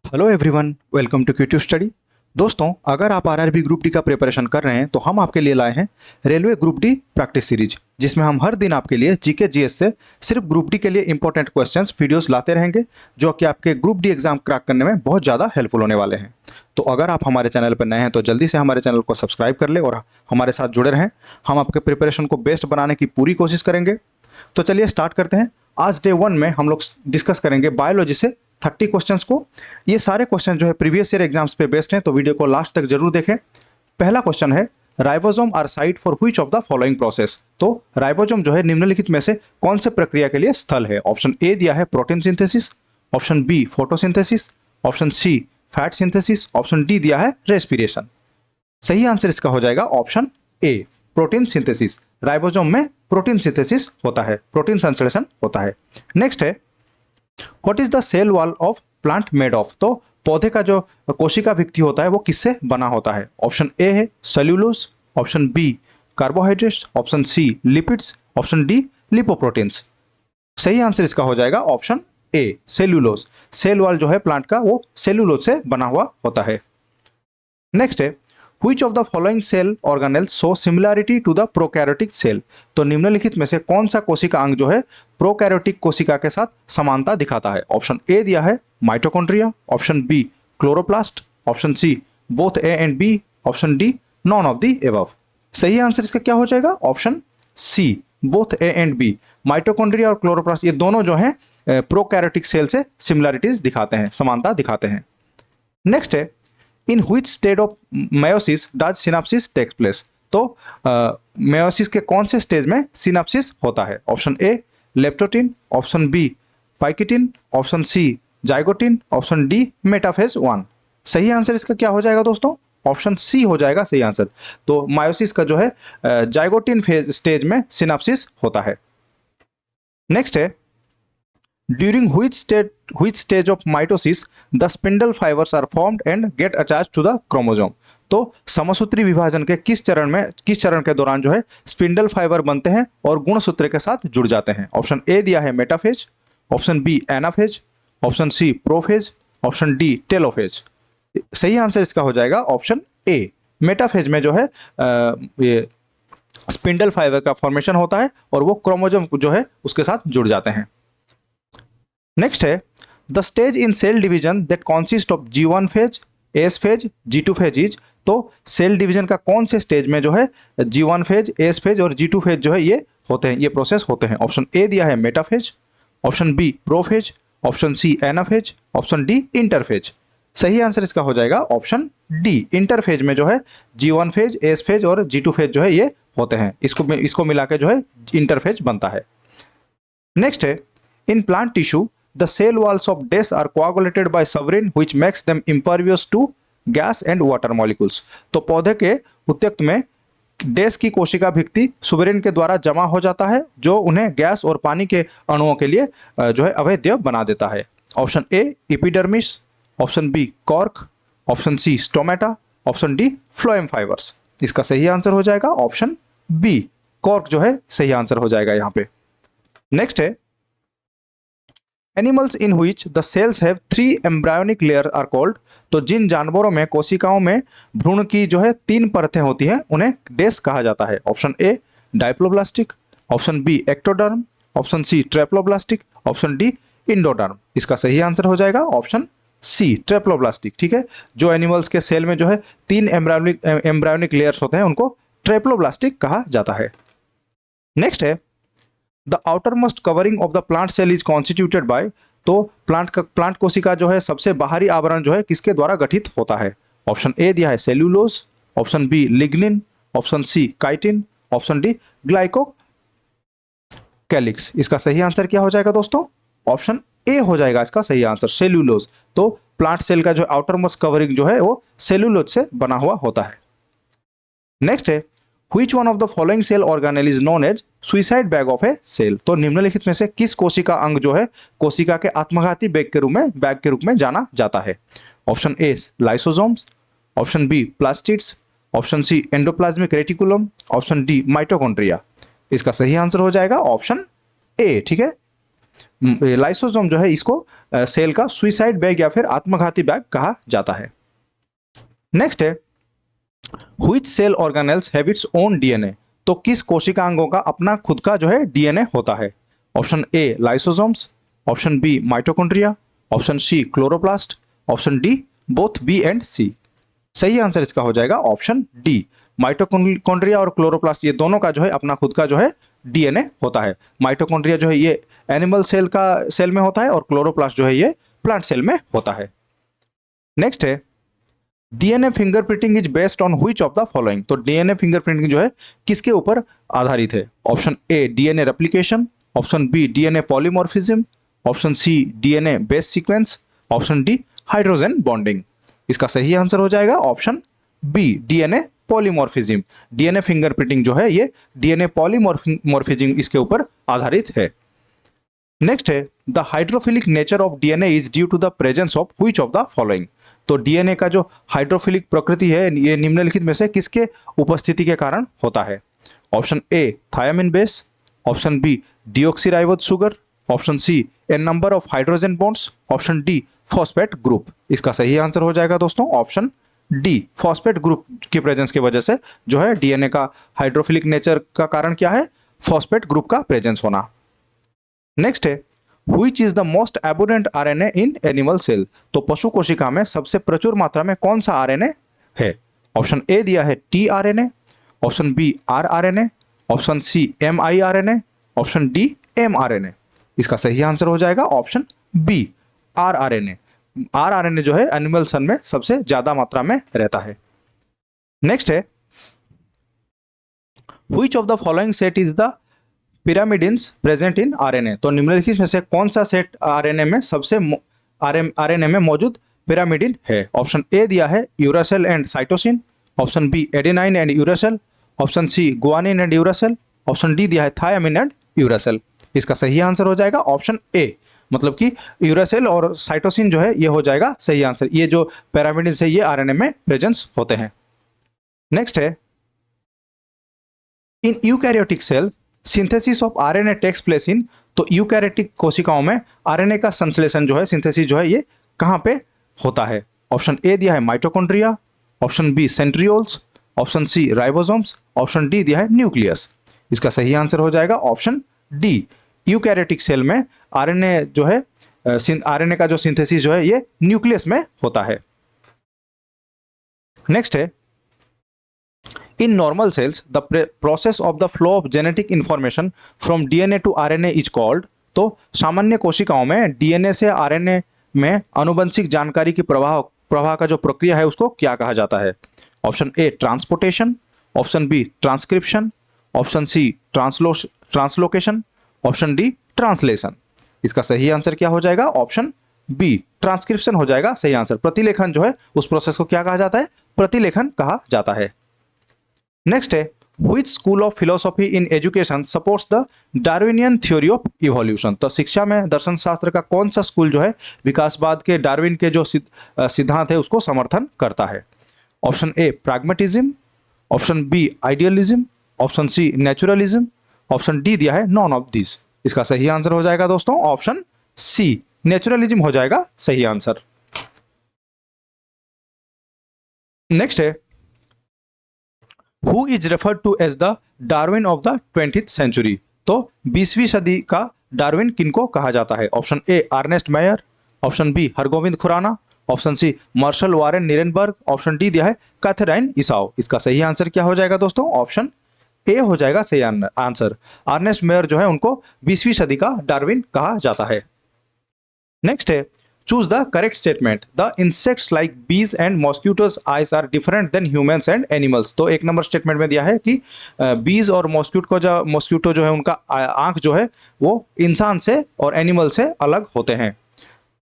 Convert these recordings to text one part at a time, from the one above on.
Hello everyone, welcome to क्यूट्यू study. दोस्तों, अगर आप आरआरबी ग्रुप डी का प्रिपरेशन कर रहे हैं तो हम आपके लिए लाए हैं railway group D practice series, जिसमें हम हर दिन आपके लिए जीके जीएस से सिर्फ ग्रुप डी के लिए इंपॉर्टेंट क्वेश्चंस वीडियोस लाते रहेंगे, जो कि आपके ग्रुप डी एग्जाम क्रैक करने में बहुत ज़्यादा हेल्पफुल होने वाले हैं। तो अगर आप हमारे चैनल पर नए हैं तो जल्दी से हमारे चैनल को सब्सक्राइब कर ले और हमारे साथ जुड़े रहें। हम आपके प्रिपरेशन को बेस्ट बनाने की पूरी कोशिश करेंगे। तो चलिए स्टार्ट करते हैं। आज डे 1 में हम लोग डिस्कस करेंगे बायोलॉजी से 30 क्वेश्चंस को। ये सारे क्वेश्चन जो है प्रीवियस ईयर एग्जाम्स पे बेस्ड हैं, तो वीडियो को लास्ट तक जरूर देखें। पहला क्वेश्चन है, ribosome are site for which of the following process. तो राइबोसोम जो है निम्नलिखित में से कौन से प्रक्रिया के लिए स्थल है। ऑप्शन ए दिया है protein synthesis, option B photosynthesis, option C fat synthesis, option D दिया है रेस्पिरेशन। सही आंसर इसका हो जाएगा option A, protein synthesis. Ribosome में प्रोटीन सिंथेसिस होता है, प्रोटीन संश्लेषण होता है। नेक्स्ट है, what is the cell wall of plant made of. तो पौधे का जो कोशिका भित्ति होता है वो किससे बना होता है। ऑप्शन ए है cellulose, option B carbohydrates, option C lipids, option D lipoproteins. सही आंसर इसका हो जाएगा option A, cellulose. Cell wall जो है प्लांट का वो सेल्यूलोज से बना हुआ होता है। नेक्स्ट है, Which of the following cell organelles show similarity to the prokaryotic cell। तो निम्नलिखित में से कौन सा कोशिका अंग जो है प्रोकैरियोटिक कोशिका के साथ समानता दिखाता है। ऑप्शन ए दिया है mitochondria, option B chloroplast, option C both A and B, option D none of the above. सही आंसर इसका क्या हो जाएगा option C, both A and B. Mitochondria और क्लोरोप्लास्ट ये दोनों जो है प्रोकैरियोटिक सेल से सिमिलैरिटीज दिखाते हैं, समानता दिखाते हैं। नेक्स्ट है, in which state of meiosis does synapsis takes place. तो मेयोसिस के कौन से स्टेज में सिनाप्सिस होता है। Option A leptotene, option B pachytene, option C zygotene, option D metaphase 1। सही आंसर इसका क्या हो जाएगा दोस्तों ऑप्शन सी हो जाएगा सही आंसर। तो मायोसिस का जो है जाइगोटिन फेज स्टेज में सिनाप्सिस होता है। नेक्स्ट है, During which stage of mitosis the spindle fibers are formed and get attached to the chromosome। तो समसूत्री विभाजन के किस चरण के दौरान जो है स्पिंडल फाइबर बनते हैं और गुणसूत्र के साथ जुड़ जाते हैं। ऑप्शन ए दिया है metaphase, option B anaphase, option C prophase, option D telophase. सही आंसर इसका हो जाएगा ऑप्शन ए, मेटाफेज में जो है ये स्पिंडल फाइबर का फॉर्मेशन होता है और वो क्रोमोसोम जो है उसके साथ जुड़ जाते हैं। नेक्स्ट है, the stage in cell division that consist of G1 phase, S phase, G2 phase is. तो सेल डिवीजन का कौन से स्टेज में जो है G1 फेज, एस फेज और G2 फेज जो है ये होते हैं, ये प्रोसेस होते हैं। ऑप्शन ए दिया है metaphase, option B prophase, option C anaphase, option D interphase. सही आंसर इसका हो जाएगा ऑप्शन डी, इंटरफेज में जो है G1 फेज, एस फेज और G2 फेज जो है ये होते हैं। इसको मिला के जो है इंटरफेज बनता है। नेक्स्ट है, in plant tissue the cell walls of dash are coagulated by suberin which makes them impervious to gas and water molecules। तो पौधे के उत्तक में डैश की कोशिका भित्ति सुबेरिन के द्वारा जमा हो जाता है, जो उन्हें गैस और पानी के अणुओं के लिए जो है अवैध बना देता है। Option A epidermis, option B cork, option C stomata, option D phloem fibres. इसका सही आंसर हो जाएगा ऑप्शन बी, कॉर्क जो है सही आंसर हो जाएगा यहाँ पे। नेक्स्ट है, animals in which the cells have 3 embryonic layer are called. तो जिन जानवरों में कोशिकाओं में भ्रूण की जो है 3 परतें होती हैं उन्हें डैश कहा जाता है। Option A diploblastic, option B ectoderm, option C triploblastic, option D endoderm. इसका सही आंसर हो जाएगा ऑप्शन सी ट्रेप्लोब्लास्टिक। ठीक है, जो एनिमल्स के सेल में जो है 3 एम्ब्रायोनिक लेयर्स होते हैं उनको ट्रेप्लोब्लास्टिक कहा जाता है। नेक्स्ट है, the outermost covering of the plant cell is constituted by. तो प्लांट कोशिका जो है सबसे बाहरी आवरण जो है किसके द्वारा गठित होता है। ऑप्शन ए दिया है cellulose, option B lignin, option C chitin, option D glycocalyx. इसका सही आंसर क्या हो जाएगा दोस्तों ऑप्शन ए हो जाएगा इसका सही आंसर सेल्यूलोज। तो प्लांट सेल का जो आउटरमोस्ट कवरिंग जो है वो सेल्यूलोज से बना हुआ होता है। नेक्स्ट है, Which one of the following cell organelle is known as suicide bag of a cell। तो निम्नलिखित में से किस कोशिका अंग जो है कोशिका के आत्मघाती बैग के रूप में जाना जाता है। Option A lysosomes, option B plastids, option C endoplasmic reticulum, option D mitochondria. इसका सही आंसर हो जाएगा ऑप्शन ए। ठीक है, लाइसोसोम जो है इसको सेल का सुइसाइड बैग या फिर आत्मघाती बैग कहा जाता है। नेक्स्ट है which cell organelles have its own DNA, तो किस कोशिकांगों का अपना खुद का जो है डीएनए होता है। Option A lysosomes, option B mitochondria, option C chloroplast, option D both B and C. सही आंसर इसका हो जाएगा ऑप्शन डी, माइटोकॉन्ड्रिया और क्लोरोप्लास्ट ये दोनों का जो है अपना खुद का जो है डीएनए होता है। माइटोकॉन्ड्रिया जो है ये एनिमल सेल में होता है और क्लोरोप्लास्ट जो है ये प्लांट सेल में होता है। नेक्स्ट है DNA fingerprinting is based on which of the following, तो डीएनए फिंगरप्रिंटिंग जो है किसके ऊपर आधारित है। Option A DNA replication, option B DNA polymorphism, option C DNA base sequence, option D hydrogen bonding. इसका सही आंसर हो जाएगा option B DNA polymorphism. DNA fingerprinting जो है ये डीएनए पॉलीमॉर्फिज्म इसके ऊपर आधारित है। नेक्स्ट है the hydrophilic nature of DNA is due to the presence of which of the following, तो डीएनए का जो हाइड्रोफिलिक प्रकृति है ये निम्नलिखित में से किसके उपस्थिति के कारण होता है। Option A thiamine base, option B deoxyribose sugar, option C a number of hydrogen bonds, option D phosphate group. इसका सही आंसर हो जाएगा दोस्तों ऑप्शन डी, फॉस्फेट ग्रुप की प्रेजेंस की वजह से जो है डीएनए का हाइड्रोफिलिक नेचर का कारण क्या है, फॉस्फेट ग्रुप का प्रेजेंस होना। नेक्स्ट है which is the most abundant RNA in animal cell, तो पशु कोशिका में सबसे प्रचुर मात्रा में कौन सा आरएनए है। ऑप्शन ए दिया है T RNA, option B R RNA, option C M I RNA, option D M RNA. इसका सही आंसर हो जाएगा option B R RNA. R RNA जो है एनिमल सेल में सबसे ज्यादा मात्रा में रहता है। नेक्स्ट है which of the following set is the pyrimidines present in RNA, तो निम्नलिखित में से कौन सा सेट आरएनए में सबसे आरएनए में मौजूद पिरामिडिन है। ऑप्शन ए दिया है uracil and cytosine, option B adenine and uracil, option C guanine and uracil, option D दिया है थायामिन एंड यूरासेल। इसका सही आंसर हो जाएगा ऑप्शन ए, मतलब कि यूरासेल और साइटोसिन जो है ये हो जाएगा सही आंसर। ये जो पिरामिडिन्स है ये आरएनए में प्रेजेंस होते हैं। नेक्स्ट है in eukaryotic cell synthesis of RNA takes place in, तो यूकैरियोटिक कोशिकाओं में आरएनए का संश्लेषण जो है सिंथेसिस जो है ये कहाँ पे होता है। ऑप्शन ए दिया है mitochondria, option B centrioles, option C ribosomes, option D दिया है न्यूक्लियस। इसका सही आंसर हो जाएगा ऑप्शन डी, यूकैरियोटिक सेल में आरएनए जो है आरएनए का जो सिंथेसिस जो है ये न्यूक्लियस में होता है। नेक्स्ट है in normal cells the process of the flow of genetic information from DNA to RNA is called, तो सामान्य कोशिकाओं में डीएनए से आरएनए में आनुवंशिक जानकारी की प्रवाह का जो प्रक्रिया है उसको क्या कहा जाता है। Option A transportation, option B transcription, option C translocation, option D translation. इसका सही आंसर क्या हो जाएगा ऑप्शन बी ट्रांसक्रिप्शन हो जाएगा सही आंसर। प्रतिलेखन जो है उस प्रोसेस को क्या कहा जाता है, प्रतिलेखन कहा जाता है। नेक्स्ट है which school of philosophy in education supports the Darwinian theory of evolution, तो शिक्षा में दर्शन शास्त्र का कौन सा स्कूल जो है विकासवाद के डार्विन के जो सिद्धांत है उसको समर्थन करता है। Option A pragmatism, option B idealism, option C naturalism, option D दिया है नॉन ऑफ दिस। इसका सही आंसर हो जाएगा दोस्तों ऑप्शन सी नेचुरलिज्म हो जाएगा सही आंसर। नेक्स्ट है who is referred to as the Darwin of the 20th century, तो 20वीं सदी का डार्विन किनको कहा जाता है। Option A Ernest Mayr, option B Hargobind Khorana, option C Marshall Warren Nirenberg, option D दिया है कैथरीन इसाओ। इसका सही आंसर क्या हो जाएगा दोस्तों ऑप्शन ए हो जाएगा सही आंसर। अर्नेस्ट मेयर जो है उनको 20वीं सदी का डार्विन कहा जाता है। नेक्स्ट है choose the correct statement the insects like bees and mosquitoes eyes are different than humans and animals, तो एक नंबर स्टेटमेंट में दिया है कि बीज और मॉस्क्यूटो जो है उनका आंख जो है वो इंसान से और एनिमल से अलग होते हैं।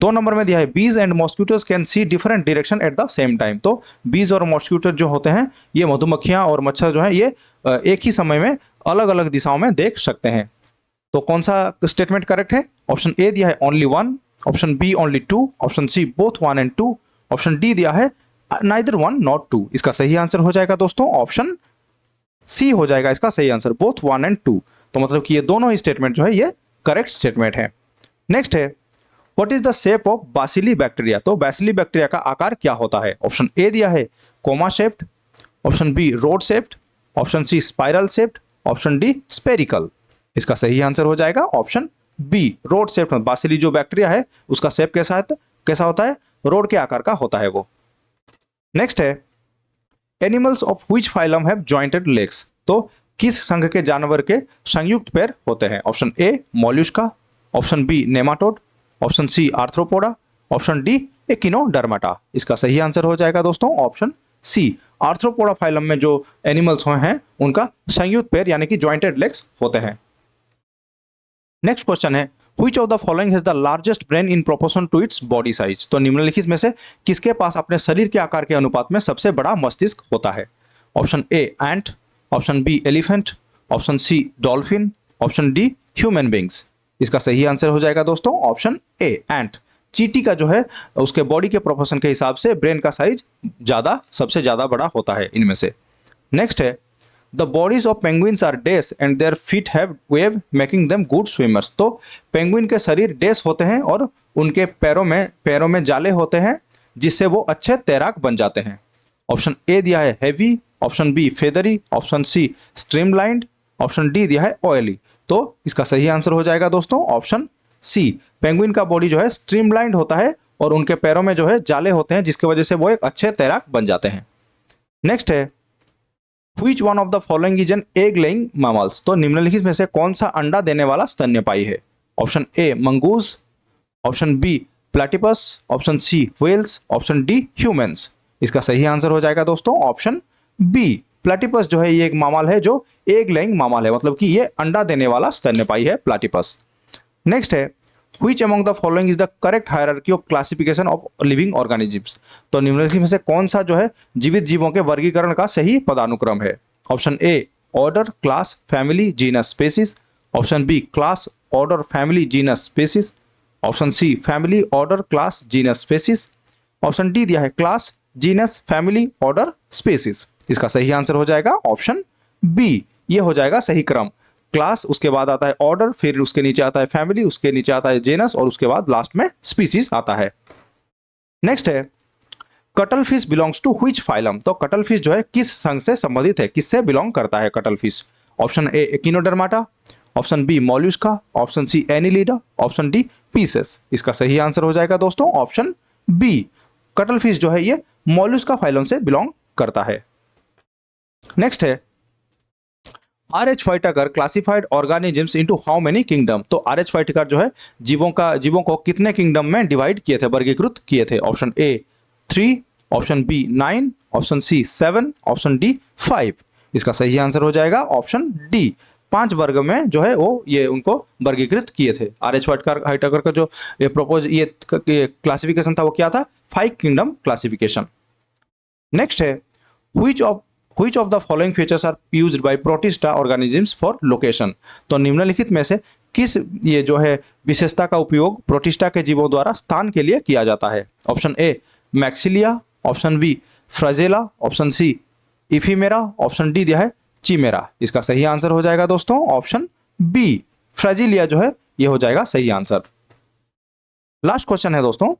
2 नंबर में दिया है बीज and mosquitoes can see different direction at the same time, तो बीज और मॉस्क्यूटो जो होते हैं ये मधुमक्खियां और मच्छर जो है ये एक ही समय में अलग अलग दिशाओं में देख सकते हैं। तो कौन सा स्टेटमेंट करेक्ट है। ऑप्शन ए दिया है only 1, option B only 2, option C both 1 and 2, option D दिया है नाइदर 1 नॉट 2। इसका सही आंसर हो जाएगा दोस्तों ऑप्शन सी हो जाएगा इसका सही आंसर बोथ 1 and 2। तो मतलब कि ये दोनों ही स्टेटमेंट जो है ये करेक्ट स्टेटमेंट है। नेक्स्ट है what is the shape of bacilli bacteria. तो बासिली बैक्टीरिया का आकार क्या होता है। ऑप्शन ए दिया है comma shaped, option B rod shaped, option C spiral shaped, option D spherical. इसका सही आंसर हो जाएगा option B rod shaped. Bacilli जो बैक्टीरिया है उसका शेप कैसा होता है, रोड के आकार का होता है वो। नेक्स्ट है animals of which phylum have jointed legs. तो किस संघ के जानवर के संयुक्त पैर होते हैं। Option A mollusca, option B nematode, option C arthropoda, option D echinodermata. इसका सही आंसर हो जाएगा दोस्तों ऑप्शन सी आर्थ्रोपोडा फाइलम में जो एनिमल्स हैं उनका संयुक्त पैर यानी कि जॉइंटेड लेग्स होते हैं। नेक्स्ट क्वेश्चन है which of the following has the largest brain in proportion to its body size. तो निम्नलिखित में से किसके पास अपने शरीर के आकार के अनुपात में सबसे बड़ा मस्तिष्क होता है। Option A ant, option B elephant, option C dolphin, option D human beings. इसका सही आंसर हो जाएगा दोस्तों ऑप्शन ए एंट। चींटी का जो है उसके बॉडी के प्रोपोर्शन के हिसाब से ब्रेन का साइज सबसे ज्यादा बड़ा होता है इनमें से। नेक्स्ट है the bodies of penguins are dash and their feet have web making them good swimmers. तो पेंगुइन के शरीर डैश होते हैं और उनके पैरों में जाले होते हैं जिससे वो अच्छे तैराक बन जाते हैं। ऑप्शन ए दिया है heavy, option B feathery, option C streamlined, option D दिया है ऑयली। तो इसका सही आंसर हो जाएगा दोस्तों ऑप्शन सी पेंगुइन का बॉडी जो है स्ट्रीमलाइंड होता है और उनके पैरों में जो है जाले होते हैं जिसकी वजह से वो एक अच्छे तैराक बन जाते हैं। नेक्स्ट है Which one of the following is an egg laying mammals। तो निम्नलिखित में से कौन सा अंडा देने वाला स्तन्यपायी है। Option A mongoose, option B platypus, option C whales, option D humans. इसका सही आंसर हो जाएगा दोस्तों ऑप्शन बी प्लेटिपस जो है ये एक मामल है जो एग लेइंग मामल है, मतलब कि ये अंडा देने वाला स्तन्यपायी है प्लेटिपस। नेक्स्ट है Which among the following is the correct hierarchy of classification of living organisms। तो निम्नलिखित में से कौन सा जो है जीवित जीवों के वर्गीकरण का सही पदानुक्रम है। Option A order class family genus species, option B class order family genus species, option C family order class genus species, option D दिया है class genus family order species. इसका सही आंसर हो जाएगा ऑप्शन बी, ये हो जाएगा सही क्रम। क्लास, उसके बाद आता है ऑर्डर, फिर उसके नीचे आता है फैमिली, उसके नीचे आता है जेनस और उसके बाद लास्ट में स्पीसीज आता है। नेक्स्ट है कटल fish belongs to which phylum. तो कटल फिश जो है किस संघ से संबंधित है, किससे बिलोंग करता है cuttle fish. Option A echinodermata, option B mollusca, option C annelida, option D pisces. इसका सही आंसर हो जाएगा दोस्तों ऑप्शन बी कटल फिश जो है ये मॉल्यूस्का फाइलम से बिलोंग करता है। नेक्स्ट है RH Whittaker classified organisms into how many kingdom. तो RH फाइटाकर जो है जीवों को कितने किंगडम में डिवाइड किए थे, वर्गीकृत किए थे। Option A 3, option B 9, option C 7, option D 5। इसका सही आंसर हो जाएगा ऑप्शन डी 5 वर्ग में जो है वो ये उनको वर्गीकृत किए थे। RH फाइटाकर का जो ये क्लासिफिकेशन था वो क्या था, 5 किंगडम क्लासिफिकेशन। नेक्स्ट है Which of the following features are used by protista organisms for location। तो निम्नलिखित में से किस ये जो है विशेषता का उपयोग प्रोटिस्टा के जीवों द्वारा स्थान के लिए किया जाता है। Option A maxilla, option B flagella, option C ephemera, option D दिया है चिमेरा। इसका सही आंसर हो जाएगा दोस्तों ऑप्शन बी फ्राजिलिया जो है ये हो जाएगा सही आंसर। लास्ट क्वेश्चन है दोस्तों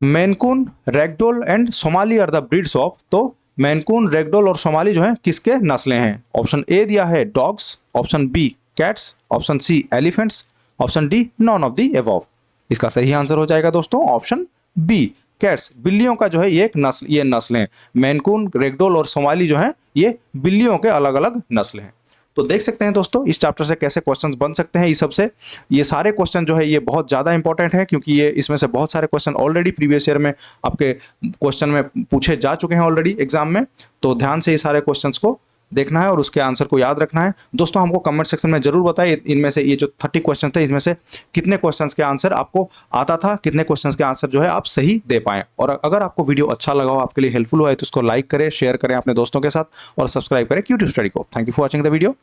Maine Coon, ragdoll and Somali are the breeds of. तो मैनकून, रैगडोल और सोमाली जो है किसके नस्लें हैं। ऑप्शन ए दिया है dogs, option B cats, option C elephants, option D none of the above. इसका सही आंसर हो जाएगा दोस्तों ऑप्शन बी कैट्स। बिल्लियों का जो है ये नस्लें मैनकून, रैगडोल और सोमाली जो है ये बिल्लियों के अलग अलग नस्ल हैं। तो देख सकते हैं दोस्तों इस चैप्टर से कैसे क्वेश्चंस बन सकते हैं। इस सबसे ये सारे क्वेश्चन जो है ये बहुत ज़्यादा इंपॉर्टेंट है क्योंकि ये इसमें से बहुत सारे क्वेश्चन ऑलरेडी प्रीवियस ईयर में आपके क्वेश्चन में पूछे जा चुके हैं ऑलरेडी एग्जाम में। तो ध्यान से ये सारे क्वेश्चंस को देखना है और उसके आंसर को याद रखना है। दोस्तों हमको कमेंट सेक्शन में जरूर बताइए इनमें से ये जो 30 क्वेश्चन थे इसमें से कितने क्वेश्चंस के आंसर आपको आता था, कितने क्वेश्चंस के आंसर जो है आप सही दे पाएं। और अगर आपको वीडियो अच्छा लगा हो, आपके लिए हेल्पफुल हुआ है तो उसको लाइक करें, शेयर करें अपने दोस्तों के साथ और सब्सक्राइब करें क्यूट्यूब स्टडी को। Thank you for watching the video.